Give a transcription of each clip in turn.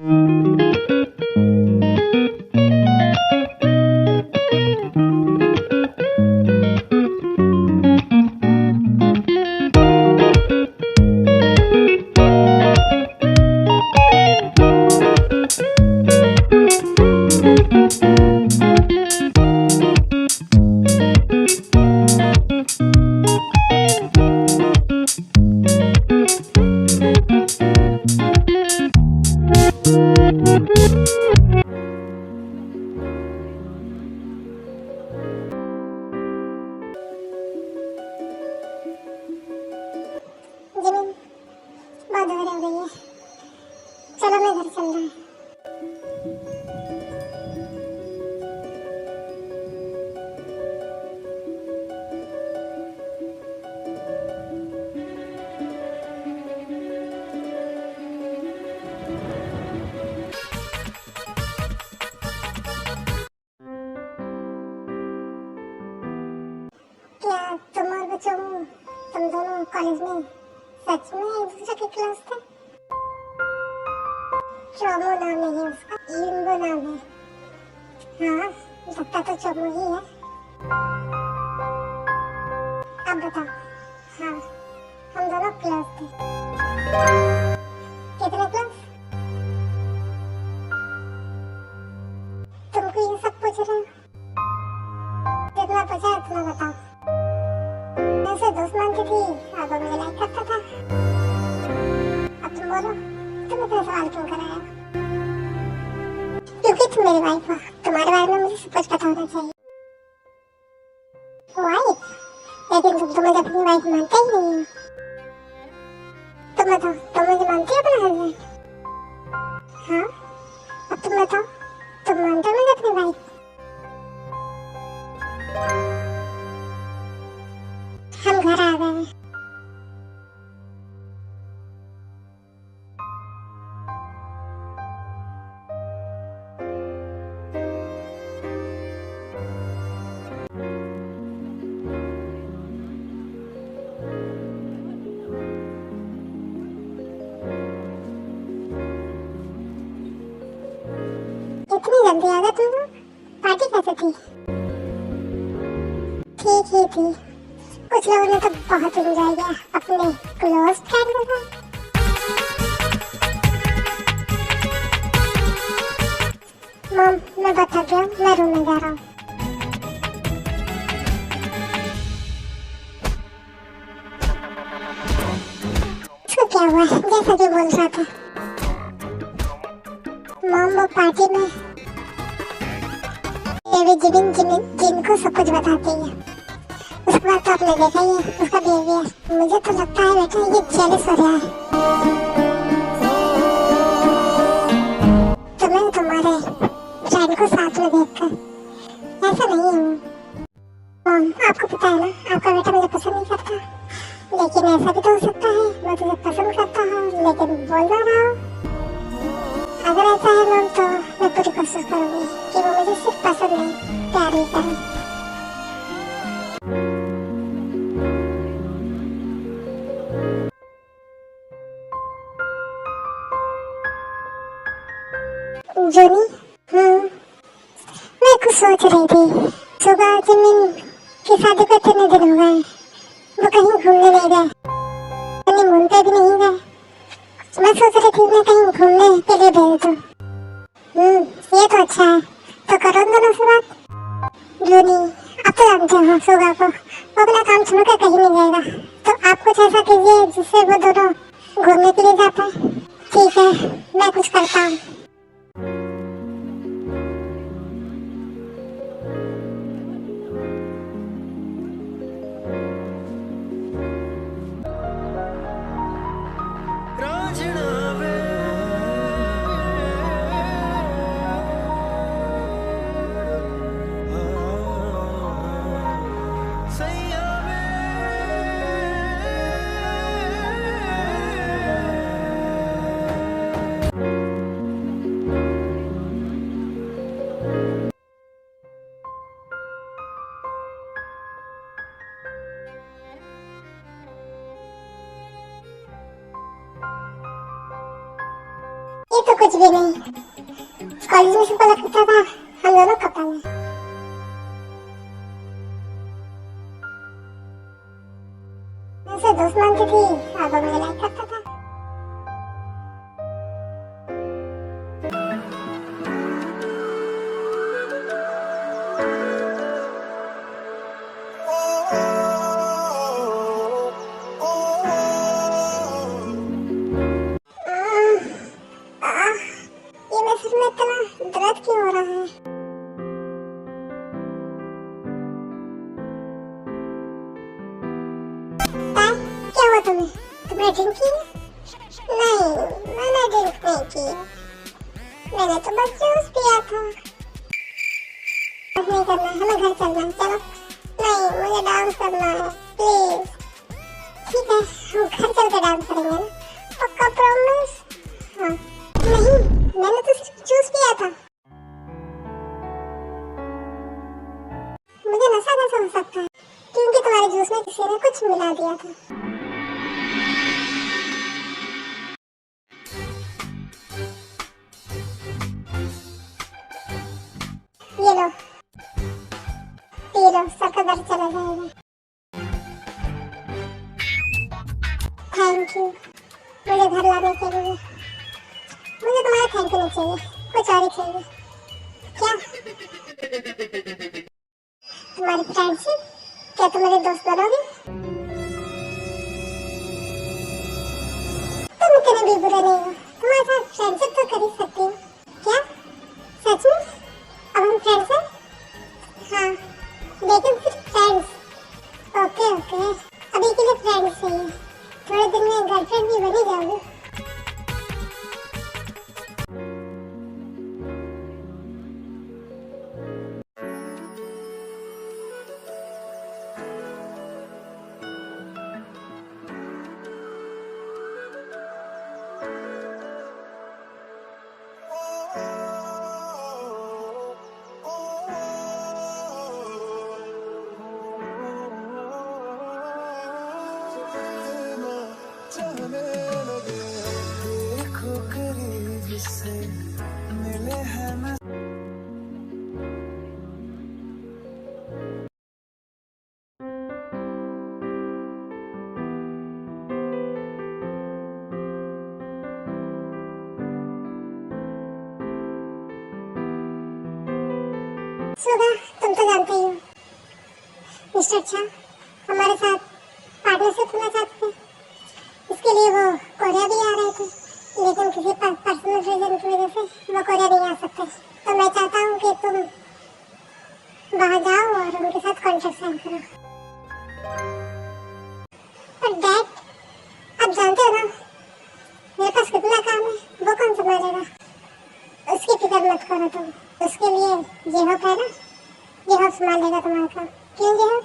जमीन बहुत दूर हो गई है, चलो मैं घर चल रहा हूँ। क्या तुम और बच्चों तुम दोनों कॉलेज में सच में एक दूसरे के क्लास थे? चोमू नाम नहीं है उसका, युंगो नाम है। हाँ, लगता तो चोमू ही है। अब बताओ। हाँ, हम दोनों क्लास थे। कितने क्लास? तुमको ये सब पूछ रहे हो? जितना पूछा उतना बताओ। वैसे दोस्त मानती थी, अब मुझे लाइक करता था। अब तुम बोलो, तुम इतना सवाल क्यों कर रहे हो? क्योंकि तुम मेरी वाइफ हो, तुम्हारे बारे में मुझे सब कुछ पता होना चाहिए। वाइफ? लेकिन तुम तो मुझे अपनी वाइफ मानते ही नहीं हो। तुम बताओ, तुम मुझे मानती हो अपना हस्बैंड? हाँ, अब तुम बताओ, तुम मानते हो मुझे अपनी वाइफ? हम घर आ गए। इतनी जल्दी आ गए तुम लोग? पार्टी कैसे थी? ठीक ही थी। कुछ लोगों ने तो बहुत एंजॉय किया अपने क्लोज फ्रेंड के साथ। मॉम, मैं बहुत थक गया, मैं रूम में जा रहा हूँ। इसको क्या हुआ है? जैसा कि बोल रहा था। मॉम, वो पार्टी में जिनको सब कुछ बताती है। उसके बाद तो आपने देखा ही है उसका बिहेवियर। मुझे तो लगता है बेटा ये जेलस हो रहा है। तुम्हें तुम्हारे फ्रेंड को साथ में देखकर ऐसा नहीं है। मॉम, आपको पता है ना, आपका बेटा मुझे पसंद नहीं करता। लेकिन ऐसा भी तो हो सकता है मैं तुझे पसंद करता हूँ लेकिन बोल ना रहा हूँ। अगर ऐसा है मॉम, तो मैं पूरी कोशिश करूंगी कि वो मुझे सिर्फ पसंद नहीं, प्यार ही करे। जूनी, मैं कुछ सोच रही थी। सुबह जिमिन की शादी को इतने दिन हो गए, वो कहीं घूमने नहीं गए, हनीमून पे भी नहीं गए। मैं सोच रही थी मैं कहीं घूमने के लिए भेज दूं। ये तो अच्छा है, तो करो दोनों से बात। जूनी, आप तो जानते हो सुगा को, वो अपना काम छोड़ कर कहीं नहीं जाएगा। तो आप कुछ ऐसा कीजिए जिससे वो दोनों घूमने के लिए जा पाए। ठीक है, मैं कुछ करता हूँ। ये तो कुछ भी नहीं। कॉलेज में सबको लगता था हम दोनों कपल हैं। मैं उसे दोस्त मानती थी, अब वो मुझे लाइक करता था। ये मेरे सिर में इतना दर्द क्यों हो रहा है? क्या हुआ तुम्हें? तुमने ड्रिंक की? नहीं, मैंने ड्रिंक नहीं की। मैंने तो बस जूस पिया था। बस नहीं करना, हमें घर चलना है, चलो। नहीं, मुझे डांस करना है, प्लीज। ठीक है, हम घर चल के डांस करेंगे ना? पक्का प्रॉमिस? हाँ। नहीं, मैंने तो सिर्फ जूस पिया था। मुझे नशा कैसे हो सकता है? क्योंकि तुम्हारे जूस में किसी ने कुछ मिला दिया था। ये लो, पी लो, सर का दर्द चला जाएगा। थैंक यू मुझे घर लाने के लिए। मुझे तुम्हारा थैंक यू नहीं चाहिए, कुछ और ही चाहिए। क्या? तुम्हारी फ्रेंडशिप? क्या तुम मेरे दोस्त बनोगे? तुम इतने भी बुरे नहीं हो, तुम्हारे साथ फ्रेंडशिप तो कर ही सकती हूँ। क्या? सच में? अब हम फ्रेंड्स हैं? हाँ, लेकिन सिर्फ फ्रेंड्स। ओके ओके, अभी के लिए फ्रेंड्स चाहिए। थोड़े दिन में गर्लफ्रेंड भी बनी जाओगी। सुधा, तुम तो जानते ही हो मिस्टर झा हमारे साथ पार्टनरशिप होना चाहते थे। इसके लिए वो कोरिया भी आ रहे थे, लेकिन किसी पर्सनल रीजन की वजह से वो कोरिया नहीं आ सकते। तो मैं चाहता हूँ कि तुम वहाँ जाओ और उनके साथ कॉन्ट्रैक्ट साइन करो। पर डैड, आप जानते हो ना मेरे पास कितना काम है, वो कौन संभालेगा? उसकी फिक्र मत करो तुम। उसके लिए जेहब है ना, जेहब संभाल लेगा तुम्हारा काम। क्यों जेहब?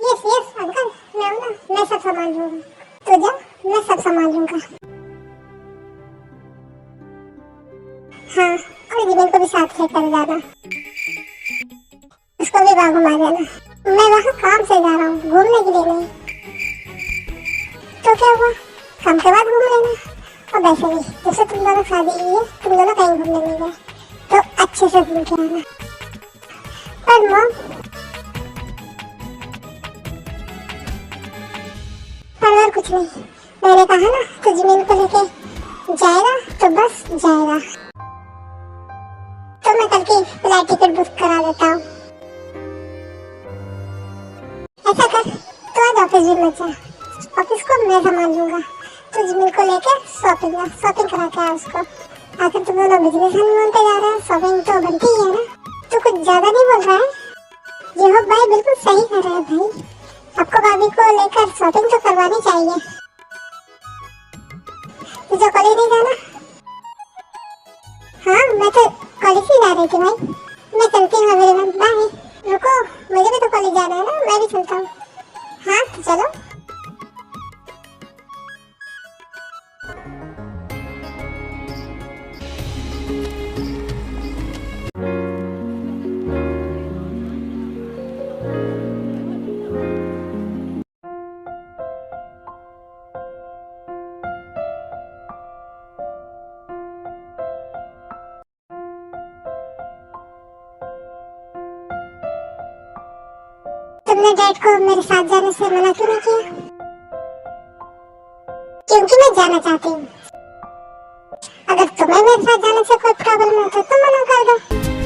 यस यस अंकल, मैं हूँ ना, मैं सब संभाल लूँगा। तो जा, मैं सब संभाल लूँगा। हाँ, और जीवन को भी साथ लेकर जाना, उसको भी वहाँ घुमा देना। मैं वहाँ काम से जा रहा हूँ, घूमने के लिए नहीं। तो क्या हुआ, काम के बाद घूम लेना। और वैसे भी जैसे तुम दोनों शादी की है, तुम दोनों कहीं घूमने नहीं गए, तो अच्छे से घूम के आना। पर मॉम, पर कुछ नहीं, मैंने कहा ना, तो जमीन को लेके जाएगा तो बस जाएगा। तो मैं कल की फ्लाइट टिकट बुक करा देता हूँ। ऐसा कर, तो आज ऑफिस भी मत जा, ऑफिस को मैं संभाल लूंगा। तो जमीन को लेके शॉपिंग करा के आ उसको। आखिर तुम दोनों बिजनेस हनीमून पे जा रहे हैं, शॉपिंग तो बनती ही है ना। तो कुछ ज्यादा नहीं बोल रहा है? ये भाई बिल्कुल सही कर रहा है भाई, आपको भाभी को लेकर शॉपिंग तो करवानी चाहिए। तुझे कॉलेज नहीं जाना? हाँ, मैं तो कॉलेज ही जा रही थी भाई। मैं चलती हूँ मेरे मन, बाय। रुको, मुझे भी तो कॉलेज जाना है ना, मैं भी चलता हूँ। हाँ तो चलो। तुमने डैड को मेरे साथ जाने से मना क्यों नहीं किया? क्योंकि मैं जाना चाहती हूँ। अगर तुम्हें मेरे साथ जाने से कोई प्रॉब्लम है तो तुम मना कर दो।